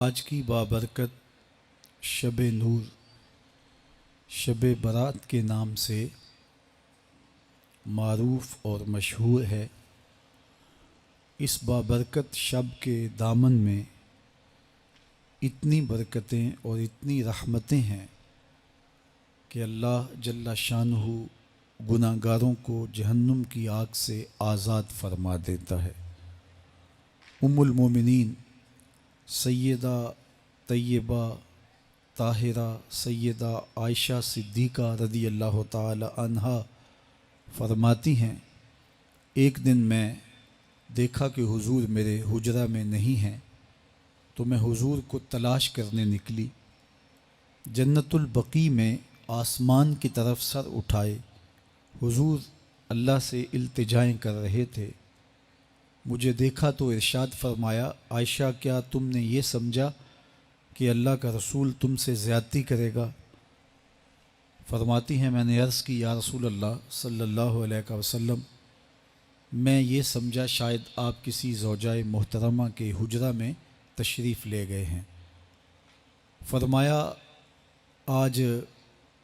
آج کی بابرکت شب نور، شب برات کے نام سے معروف اور مشہور ہے۔ اس بابرکت شب کے دامن میں اتنی برکتیں اور اتنی رحمتیں ہیں کہ اللہ جل شانہ گناہ گاروں کو جہنم کی آگ سے آزاد فرما دیتا ہے۔ ام المومنین سیدہ طیبہ طاہرہ سیدہ عائشہ صدیقہ رضی اللہ تعالی عنہا فرماتی ہیں، ایک دن میں دیکھا کہ حضور میرے حجرہ میں نہیں ہیں، تو میں حضور کو تلاش کرنے نکلی۔ جنت البقیع میں آسمان کی طرف سر اٹھائے حضور اللہ سے التجائیں کر رہے تھے۔ مجھے دیکھا تو ارشاد فرمایا، عائشہ کیا تم نے یہ سمجھا کہ اللہ کا رسول تم سے زیادتی کرے گا؟ فرماتی ہیں میں نے عرض کی، یا رسول اللہ صلی اللہ علیہ وسلم، میں یہ سمجھا شاید آپ کسی زوجہ محترمہ کے حجرہ میں تشریف لے گئے ہیں۔ فرمایا آج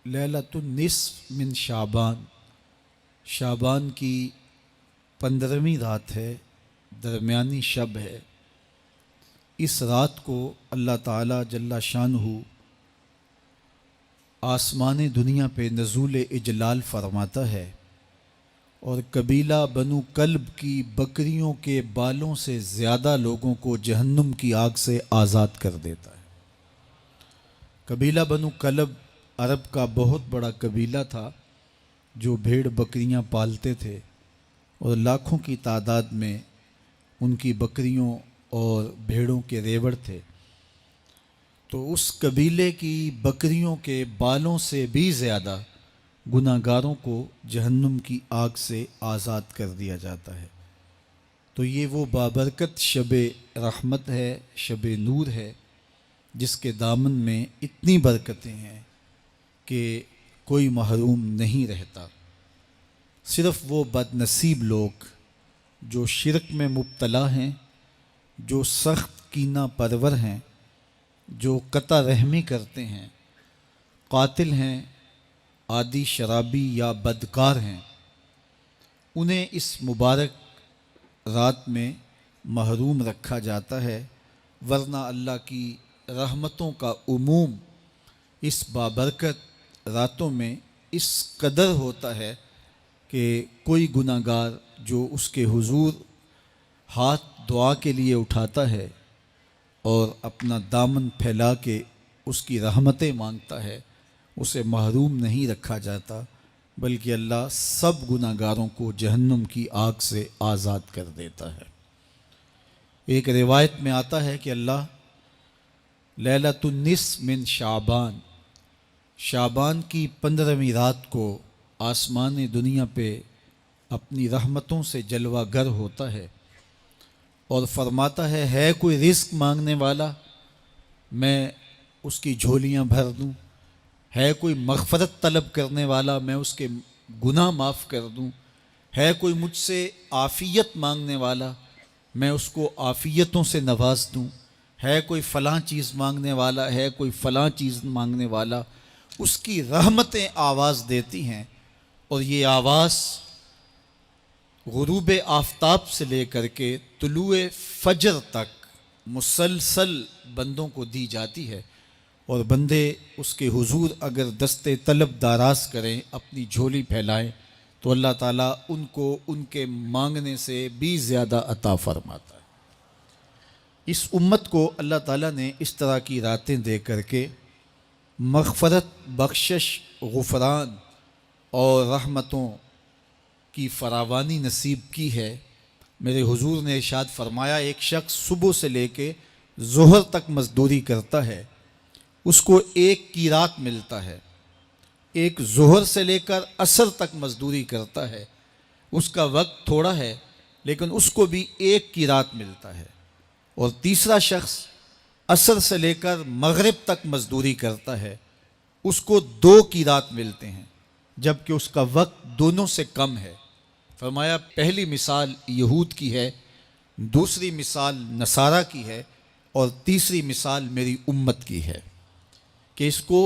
لیلۃ النصف من شعبان، شعبان کی 15ویں رات ہے، درمیانی شب ہے۔ اس رات کو اللہ تعالی جل شانہ آسمان دنیا پہ نزول اجلال فرماتا ہے اور قبیلہ بنو کلب کی بکریوں کے بالوں سے زیادہ لوگوں کو جہنم کی آگ سے آزاد کر دیتا ہے۔ قبیلہ بنو کلب عرب کا بہت بڑا قبیلہ تھا جو بھیڑ بکریاں پالتے تھے اور لاکھوں کی تعداد میں ان کی بکریوں اور بھیڑوں کے ریوڑ تھے۔ تو اس قبیلے کی بکریوں کے بالوں سے بھی زیادہ گناہ گاروں کو جہنم کی آگ سے آزاد کر دیا جاتا ہے۔ تو یہ وہ بابرکت شب رحمت ہے، شب نور ہے، جس کے دامن میں اتنی برکتیں ہیں کہ کوئی محروم نہیں رہتا۔ صرف وہ بد نصیب لوگ جو شرک میں مبتلا ہیں، جو سخت کینہ پرور ہیں، جو قطع رحمی کرتے ہیں، قاتل ہیں، عادی شرابی یا بدکار ہیں، انہیں اس مبارک رات میں محروم رکھا جاتا ہے، ورنہ اللہ کی رحمتوں کا عموم اس بابرکت راتوں میں اس قدر ہوتا ہے کہ کوئی گناہ گار جو اس کے حضور ہاتھ دعا کے لیے اٹھاتا ہے اور اپنا دامن پھیلا کے اس کی رحمتیں مانگتا ہے، اسے محروم نہیں رکھا جاتا، بلکہ اللہ سب گناہ گاروں کو جہنم کی آگ سے آزاد کر دیتا ہے۔ ایک روایت میں آتا ہے کہ اللہ لیلۃ النصف من شعبان، شعبان کی 15ویں رات کو آسمان دنیا پہ اپنی رحمتوں سے جلوہ گر ہوتا ہے اور فرماتا ہے کوئی رزق مانگنے والا، میں اس کی جھولیاں بھر دوں، ہے کوئی مغفرت طلب کرنے والا، میں اس کے گناہ معاف کر دوں، ہے کوئی مجھ سے عافیت مانگنے والا، میں اس کو عافیتوں سے نواز دوں، ہے کوئی فلاں چیز مانگنے والا، ہے کوئی فلاں چیز مانگنے والا، اس کی رحمتیں آواز دیتی ہیں، اور یہ آواز غروب آفتاب سے لے کر کے طلوع فجر تک مسلسل بندوں کو دی جاتی ہے، اور بندے اس کے حضور اگر دست طلب دراز کریں، اپنی جھولی پھیلائیں، تو اللہ تعالیٰ ان کو ان کے مانگنے سے بھی زیادہ عطا فرماتا ہے۔ اس امت کو اللہ تعالیٰ نے اس طرح کی راتیں دے کر کے مغفرت، بخشش، غفران اور رحمتوں کی فراوانی نصیب کی ہے۔ میرے حضور نے ارشاد فرمایا، ایک شخص صبح سے لے کے ظہر تک مزدوری کرتا ہے، اس کو ایک قیراط ملتا ہے۔ ایک ظہر سے لے کر عصر تک مزدوری کرتا ہے، اس کا وقت تھوڑا ہے لیکن اس کو بھی ایک قیراط ملتا ہے۔ اور تیسرا شخص عصر سے لے کر مغرب تک مزدوری کرتا ہے، اس کو 2 قیراط ملتے ہیں، جبکہ اس کا وقت دونوں سے کم ہے۔ فرمایا پہلی مثال یہود کی ہے، دوسری مثال نصارہ کی ہے، اور تیسری مثال میری امت کی ہے کہ اس کو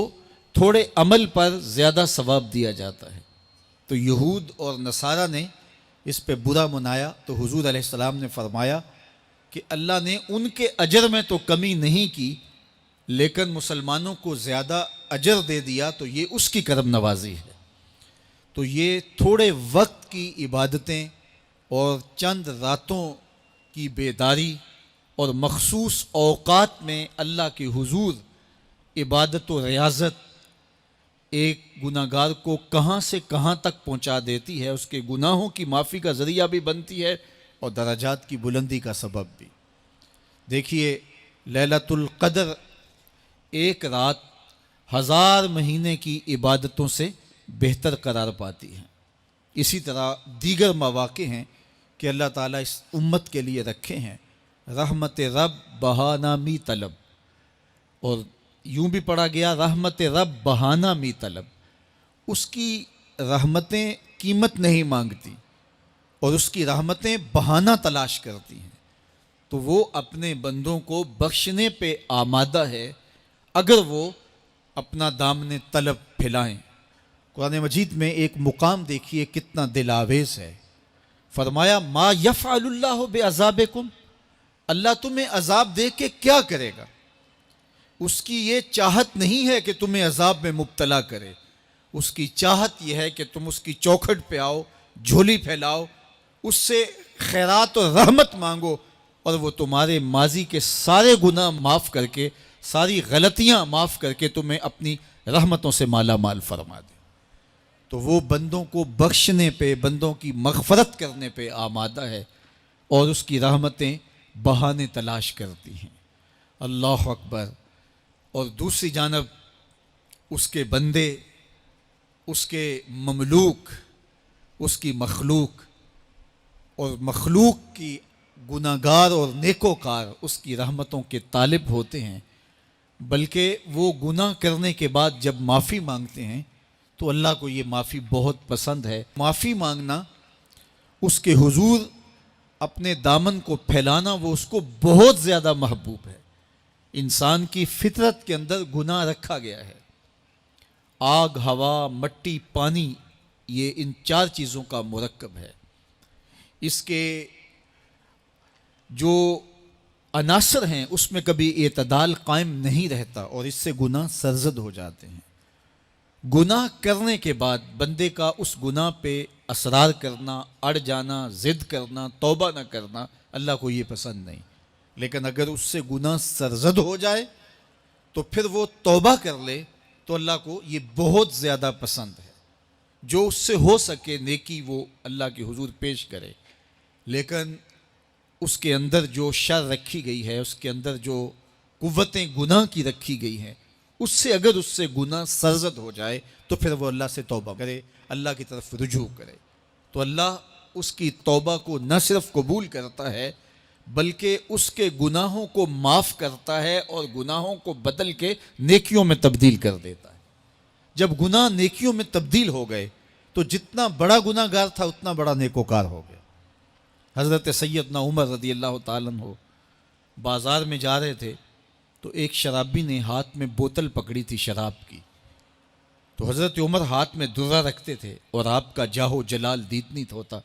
تھوڑے عمل پر زیادہ ثواب دیا جاتا ہے۔ تو یہود اور نصارہ نے اس پہ برا منایا تو حضور علیہ السلام نے فرمایا کہ اللہ نے ان کے اجر میں تو کمی نہیں کی، لیکن مسلمانوں کو زیادہ اجر دے دیا، تو یہ اس کی کرم نوازی ہے۔ تو یہ تھوڑے وقت کی عبادتیں اور چند راتوں کی بیداری اور مخصوص اوقات میں اللہ کے حضور عبادت و ریاضت ایک گناہ گار کو کہاں سے کہاں تک پہنچا دیتی ہے، اس کے گناہوں کی معافی کا ذریعہ بھی بنتی ہے اور درجات کی بلندی کا سبب بھی۔ دیکھیے لیلۃ القدر ایک رات 1000 مہینے کی عبادتوں سے بہتر قرار پاتی ہے۔ اسی طرح دیگر مواقع ہیں کہ اللہ تعالیٰ اس امت کے لیے رکھے ہیں، رحمت رب بہانہ می طلب، اور یوں بھی پڑھا گیا رحمت رب بہانہ می طلب۔ اس کی رحمتیں قیمت نہیں مانگتی اور اس کی رحمتیں بہانہ تلاش کرتی ہیں، تو وہ اپنے بندوں کو بخشنے پہ آمادہ ہے اگر وہ اپنا دامن طلب پھیلائیں۔ قرآن مجید میں ایک مقام دیکھیے کتنا دل آویز ہے، فرمایا ما یفعل اللہ بعذابکم، اللہ تمہیں عذاب دے کے کیا کرے گا؟ اس کی یہ چاہت نہیں ہے کہ تمہیں عذاب میں مبتلا کرے، اس کی چاہت یہ ہے کہ تم اس کی چوکھٹ پہ آؤ، جھولی پھیلاؤ، اس سے خیرات اور رحمت مانگو، اور وہ تمہارے ماضی کے سارے گناہ معاف کر کے، ساری غلطیاں معاف کر کے تمہیں اپنی رحمتوں سے مالا مال فرما دے۔ تو وہ بندوں کو بخشنے پہ، بندوں کی مغفرت کرنے پہ آمادہ ہے اور اس کی رحمتیں بہانے تلاش کرتی ہیں۔ اللہ اکبر۔ اور دوسری جانب اس کے بندے، اس کے مملوک، اس کی مخلوق، اور مخلوق کی گناہ گار اور نیکوکار اس کی رحمتوں کے طالب ہوتے ہیں، بلکہ وہ گناہ کرنے کے بعد جب معافی مانگتے ہیں تو اللہ کو یہ معافی بہت پسند ہے۔ معافی مانگنا، اس کے حضور اپنے دامن کو پھیلانا، وہ اس کو بہت زیادہ محبوب ہے۔ انسان کی فطرت کے اندر گناہ رکھا گیا ہے۔ آگ، ہوا، مٹی، پانی، یہ ان 4 چیزوں کا مرکب ہے۔ اس کے جو عناصر ہیں اس میں کبھی اعتدال قائم نہیں رہتا اور اس سے گناہ سرزد ہو جاتے ہیں۔ گناہ کرنے کے بعد بندے کا اس گناہ پہ اصرار کرنا، اڑ جانا، ضد کرنا، توبہ نہ کرنا، اللہ کو یہ پسند نہیں۔ لیکن اگر اس سے گناہ سرزد ہو جائے تو پھر وہ توبہ کر لے تو اللہ کو یہ بہت زیادہ پسند ہے۔ جو اس سے ہو سکے نیکی وہ اللہ کے حضور پیش کرے، لیکن اس کے اندر جو شر رکھی گئی ہے، اس کے اندر جو قوتیں گناہ کی رکھی گئی ہیں، اس سے اگر اس سے گناہ سرزد ہو جائے تو پھر وہ اللہ سے توبہ کرے، اللہ کی طرف رجوع کرے، تو اللہ اس کی توبہ کو نہ صرف قبول کرتا ہے بلکہ اس کے گناہوں کو معاف کرتا ہے اور گناہوں کو بدل کے نیکیوں میں تبدیل کر دیتا ہے۔ جب گناہ نیکیوں میں تبدیل ہو گئے تو جتنا بڑا گناہ گار تھا اتنا بڑا نیکوکار ہو گیا۔ حضرت سیدنا عمر رضی اللہ تعالیٰ عنہ بازار میں جا رہے تھے تو ایک شرابی نے ہاتھ میں بوتل پکڑی تھی شراب کی، تو حضرت عمر ہاتھ میں درہ رکھتے تھے اور آپ کا جاہ و جلال دیدنیت ہوتا،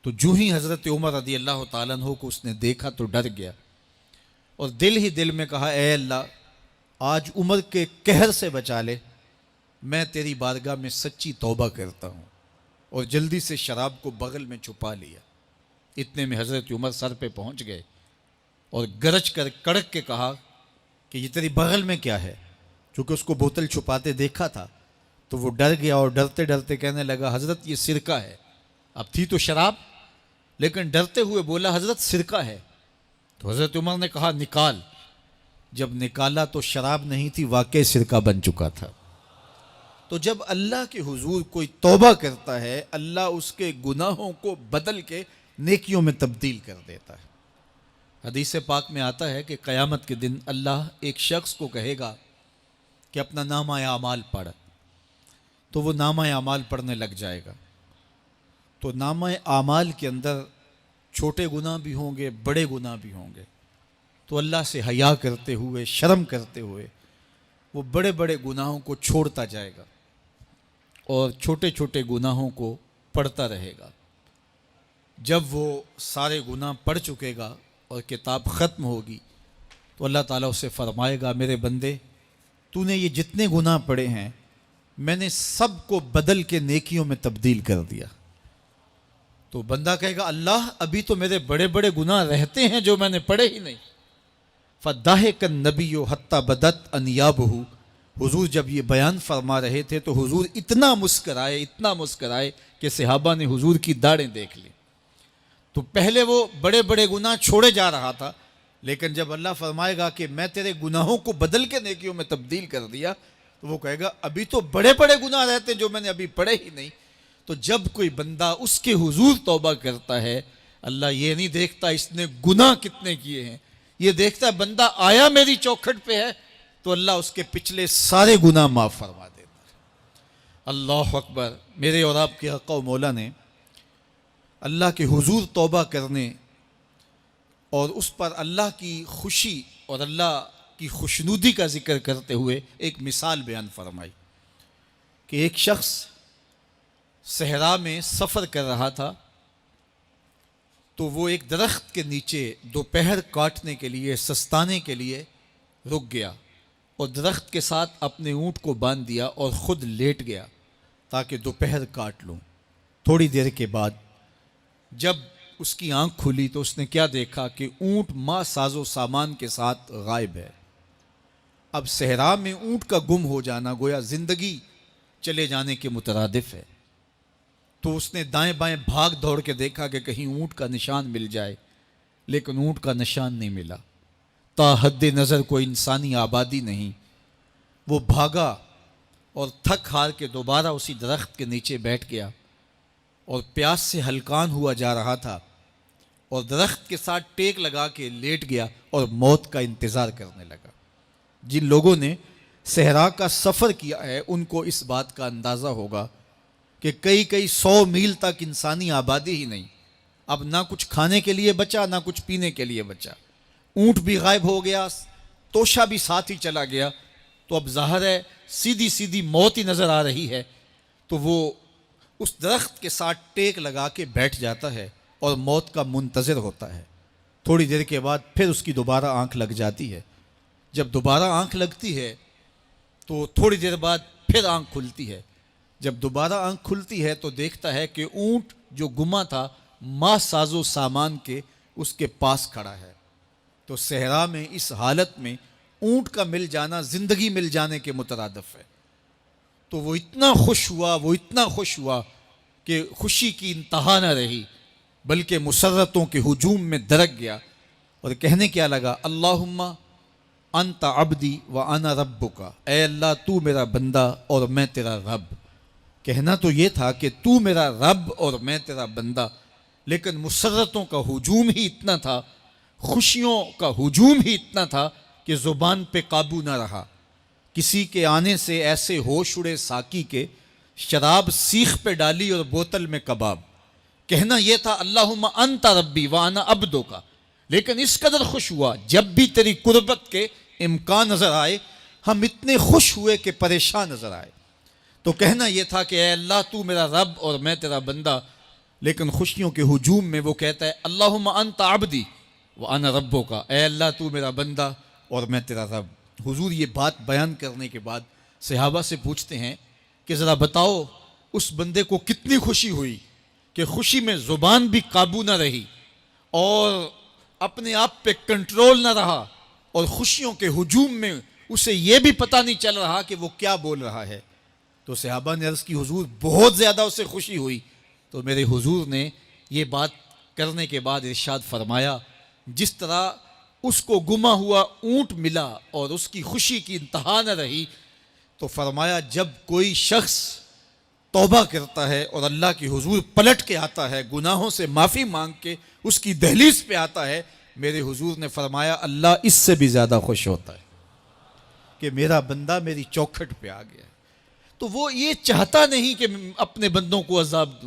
تو جو ہی حضرت عمر رضی اللہ تعالیٰ عنہ کو اس نے دیکھا تو ڈر گیا اور دل ہی دل میں کہا اے اللہ آج عمر کے قہر سے بچا لے، میں تیری بارگاہ میں سچی توبہ کرتا ہوں، اور جلدی سے شراب کو بغل میں چھپا لیا۔ اتنے میں حضرت عمر سر پہ پہنچ گئے اور گرج کر کڑک کے کہا کہ یہ تیری بغل میں کیا ہے؟ چونکہ اس کو بوتل چھپاتے دیکھا تھا تو وہ ڈر گیا اور ڈرتے ڈرتے کہنے لگا حضرت یہ سرکہ ہے۔ اب تھی تو شراب، لیکن ڈرتے ہوئے بولا حضرت سرکہ ہے۔ تو حضرت عمر نے کہا نکال۔ جب نکالا تو شراب نہیں تھی، واقعی سرکہ بن چکا تھا۔ تو جب اللہ کے حضور کوئی توبہ کرتا ہے اللہ اس کے گناہوں کو بدل کے نیکیوں میں تبدیل کر دیتا ہے۔ حدیث پاک میں آتا ہے کہ قیامت کے دن اللہ ایک شخص کو کہے گا کہ اپنا نامہ اعمال پڑھ، تو وہ نامہ اعمال پڑھنے لگ جائے گا۔ تو نامہ اعمال کے اندر چھوٹے گناہ بھی ہوں گے، بڑے گناہ بھی ہوں گے، تو اللہ سے حیا کرتے ہوئے، شرم کرتے ہوئے وہ بڑے بڑے گناہوں کو چھوڑتا جائے گا اور چھوٹے چھوٹے گناہوں کو پڑھتا رہے گا۔ جب وہ سارے گناہ پڑھ چکے گا اور کتاب ختم ہوگی تو اللہ تعالیٰ اسے فرمائے گا، میرے بندے تو نے یہ جتنے گناہ پڑھے ہیں میں نے سب کو بدل کے نیکیوں میں تبدیل کر دیا۔ تو بندہ کہے گا، اللہ ابھی تو میرے بڑے بڑے گناہ رہتے ہیں جو میں نے پڑھے ہی نہیں۔ فَضَحِكَ النَّبِيُّ حَتَّى بَدَتْ أَنْيَابُهُ، حضور جب یہ بیان فرما رہے تھے تو حضور اتنا مسکرائے کہ صحابہ نے حضور کی داڑھیں دیکھ لی۔ تو پہلے وہ بڑے بڑے گناہ چھوڑے جا رہا تھا، لیکن جب اللہ فرمائے گا کہ میں تیرے گناہوں کو بدل کے نیکیوں میں تبدیل کر دیا، تو وہ کہے گا ابھی تو بڑے بڑے گناہ رہتے جو میں نے ابھی پڑھے ہی نہیں۔ تو جب کوئی بندہ اس کے حضور توبہ کرتا ہے، اللہ یہ نہیں دیکھتا اس نے گناہ کتنے کیے ہیں، یہ دیکھتا ہے بندہ آیا میری چوکھٹ پہ ہے تو اللہ اس کے پچھلے سارے گناہ معاف فرما دیتا ہے۔ اللہ اکبر۔ میرے اور آپ کے آقا و مولا نے اللہ کے حضور توبہ کرنے اور اس پر اللہ کی خوشی اور اللہ کی خوشنودی کا ذکر کرتے ہوئے ایک مثال بیان فرمائی کہ ایک شخص صحرا میں سفر کر رہا تھا، تو وہ ایک درخت کے نیچے دوپہر کاٹنے کے لیے، سستانے کے لیے رک گیا اور درخت کے ساتھ اپنے اونٹ کو باندھ دیا اور خود لیٹ گیا تاکہ دوپہر کاٹ لوں۔ تھوڑی دیر کے بعد جب اس کی آنکھ کھلی تو اس نے کیا دیکھا کہ اونٹ ماں ساز و سامان کے ساتھ غائب ہے۔ اب صحرا میں اونٹ کا گم ہو جانا گویا زندگی چلے جانے کے مترادف ہے۔ تو اس نے دائیں بائیں بھاگ دوڑ کے دیکھا کہ کہیں اونٹ کا نشان مل جائے، لیکن اونٹ کا نشان نہیں ملا۔ تا حد نظر کوئی انسانی آبادی نہیں۔ وہ بھاگا اور تھک ہار کے دوبارہ اسی درخت کے نیچے بیٹھ گیا اور پیاس سے ہلکان ہوا جا رہا تھا اور درخت کے ساتھ ٹیک لگا کے لیٹ گیا اور موت کا انتظار کرنے لگا۔ جن لوگوں نے صحرا کا سفر کیا ہے ان کو اس بات کا اندازہ ہوگا کہ کئی 100 میل تک انسانی آبادی ہی نہیں، اب نہ کچھ کھانے کے لیے بچا نہ کچھ پینے کے لیے بچا، اونٹ بھی غائب ہو گیا، توشہ بھی ساتھ ہی چلا گیا، تو اب ظاہر ہے سیدھی موت ہی نظر آ رہی ہے۔ تو وہ اس درخت کے ساتھ ٹیک لگا کے بیٹھ جاتا ہے اور موت کا منتظر ہوتا ہے۔ تھوڑی دیر کے بعد پھر اس کی دوبارہ آنکھ لگ جاتی ہے۔ جب دوبارہ آنکھ لگتی ہے تو تھوڑی دیر بعد پھر آنکھ کھلتی ہے۔ جب دوبارہ آنکھ کھلتی ہے تو دیکھتا ہے کہ اونٹ جو گما تھا ماں ساز و سامان کے اس کے پاس کھڑا ہے۔ تو صحرا میں اس حالت میں اونٹ کا مل جانا زندگی مل جانے کے مترادف ہے۔ تو وہ اتنا خوش ہوا کہ خوشی کی انتہا نہ رہی، بلکہ مسرتوں کے ہجوم میں درک گیا اور کہنے کیا لگا، اللہم انت عبدی وانا ربک، اے اللہ تو میرا بندہ اور میں تیرا رب۔ کہنا تو یہ تھا کہ تو میرا رب اور میں تیرا بندہ، لیکن مسرتوں کا ہجوم ہی اتنا تھا، خوشیوں کا ہجوم ہی اتنا تھا کہ زبان پہ قابو نہ رہا۔ کسی کے آنے سے ایسے ہوش اڑے ساقی کے، شراب سیخ پہ ڈالی اور بوتل میں کباب۔ کہنا یہ تھا اللہم انت ربی وانا عبدک، لیکن اس قدر خوش ہوا جب بھی تیری قربت کے امکان نظر آئے ہم اتنے خوش ہوئے کہ پریشان نظر آئے۔ تو کہنا یہ تھا کہ اے اللہ تو میرا رب اور میں تیرا بندہ، لیکن خوشیوں کے ہجوم میں وہ کہتا ہے اللہم انت عبدی وانا ربک، اے اللہ تو میرا بندہ اور میں تیرا رب۔ حضور یہ بات بیان کرنے کے بعد صحابہ سے پوچھتے ہیں کہ ذرا بتاؤ اس بندے کو کتنی خوشی ہوئی کہ خوشی میں زبان بھی قابو نہ رہی اور اپنے آپ پہ کنٹرول نہ رہا، اور خوشیوں کے ہجوم میں اسے یہ بھی پتہ نہیں چل رہا کہ وہ کیا بول رہا ہے۔ تو صحابہ نے عرض کی حضور بہت زیادہ اسے خوشی ہوئی۔ تو میرے حضور نے یہ بات کرنے کے بعد ارشاد فرمایا، جس طرح اس کو گما ہوا اونٹ ملا اور اس کی خوشی کی انتہا نہ رہی، تو فرمایا جب کوئی شخص توبہ کرتا ہے اور اللہ کی حضور پلٹ کے آتا ہے، گناہوں سے معافی مانگ کے اس کی دہلیز پہ آتا ہے، میرے حضور نے فرمایا اللہ اس سے بھی زیادہ خوش ہوتا ہے کہ میرا بندہ میری چوکھٹ پہ آ گیا۔ تو وہ یہ چاہتا نہیں کہ اپنے بندوں کو عذاب دوں،